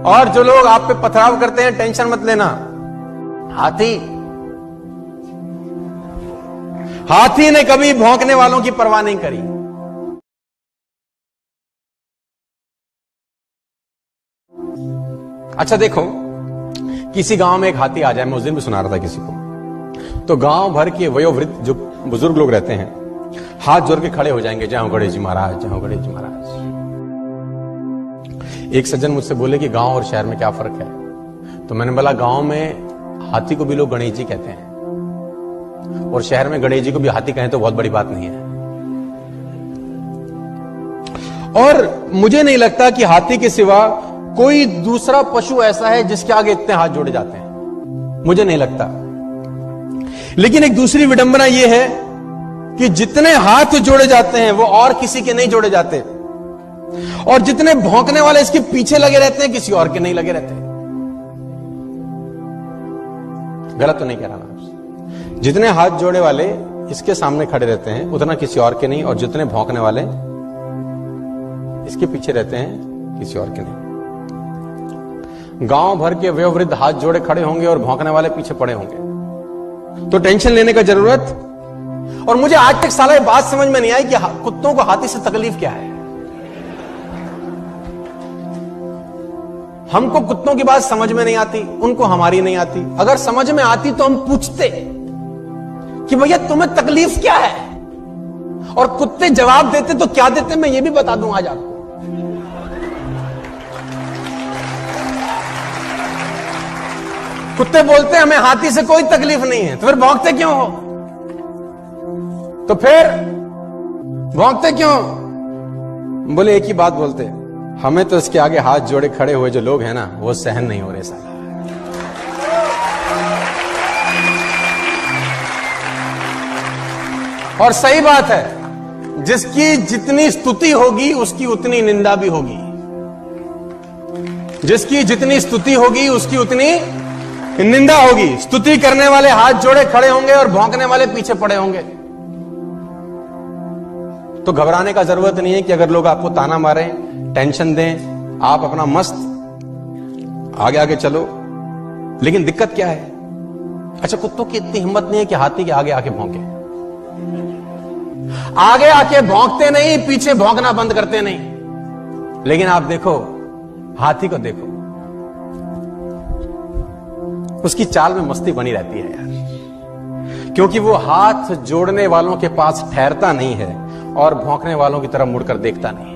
और जो लोग आप पे पथराव करते हैं, टेंशन मत लेना। हाथी ने कभी भौंकने वालों की परवाह नहीं करी। अच्छा देखो, किसी गांव में एक हाथी आ जाए, मैं उस दिन भी सुना रहा था किसी को, तो गांव भर के वयोवृद्ध जो बुजुर्ग लोग रहते हैं हाथ जोड़ के खड़े हो जाएंगे, जय हो गणेश जी महाराज, जय हो गणेश जी महाराज। एक सज्जन मुझसे बोले कि गांव और शहर में क्या फर्क है, तो मैंने बोला गांव में हाथी को भी लोग गणेश जी कहते हैं और शहर में गणेश जी को भी हाथी कहें तो बहुत बड़ी बात नहीं है। और मुझे नहीं लगता कि हाथी के सिवा कोई दूसरा पशु ऐसा है जिसके आगे इतने हाथ जोड़े जाते हैं, मुझे नहीं लगता। लेकिन एक दूसरी विडंबना यह है कि जितने हाथ जोड़े जाते हैं वो और किसी के नहीं जोड़े जाते, और जितने भौंकने वाले इसके पीछे लगे रहते हैं किसी और के नहीं लगे रहते। गलत तो नहीं कह रहा मैं आपसे। जितने हाथ जोड़े वाले इसके सामने खड़े रहते हैं उतना किसी और के नहीं, और जितने भौंकने वाले इसके पीछे रहते हैं किसी और के नहीं। गांव भर के वयोवृद्ध हाथ जोड़े खड़े होंगे और भौंकने वाले पीछे पड़े होंगे, तो टेंशन लेने का जरूरत। और मुझे आज तक साला ये बात समझ में नहीं आई कि कुत्तों को हाथी से तकलीफ क्या है। हमको कुत्तों की बात समझ में नहीं आती, उनको हमारी नहीं आती। अगर समझ में आती तो हम पूछते कि भैया तुम्हें तकलीफ क्या है, और कुत्ते जवाब देते तो क्या देते मैं ये भी बता दूं आज आपको। कुत्ते बोलते हैं हमें हाथी से कोई तकलीफ नहीं है, तो फिर भौंकते क्यों हो? तो फिर भौंकते क्यों? बोले एक ही बात बोलते, हमें तो इसके आगे हाथ जोड़े खड़े हुए जो लोग हैं ना, वो सहन नहीं हो रहे साला। और सही बात है, जिसकी जितनी स्तुति होगी उसकी उतनी निंदा भी होगी, जिसकी जितनी स्तुति होगी उसकी उतनी निंदा होगी। स्तुति करने वाले हाथ जोड़े खड़े होंगे और भौंकने वाले पीछे पड़े होंगे। तो घबराने का जरूरत नहीं है कि अगर लोग आपको ताना मारें, टेंशन दें, आप अपना मस्त आगे आगे चलो। लेकिन दिक्कत क्या है? अच्छा, कुत्तों की इतनी हिम्मत नहीं है कि हाथी के आगे आके भौंके। आगे आके भौंकते नहीं, पीछे भौंकना बंद करते नहीं। लेकिन आप देखो हाथी को, देखो उसकी चाल में मस्ती बनी रहती है यार, क्योंकि वो हाथ जोड़ने वालों के पास ठहरता नहीं है और भौंकने वालों की तरफ मुड़कर देखता नहीं है।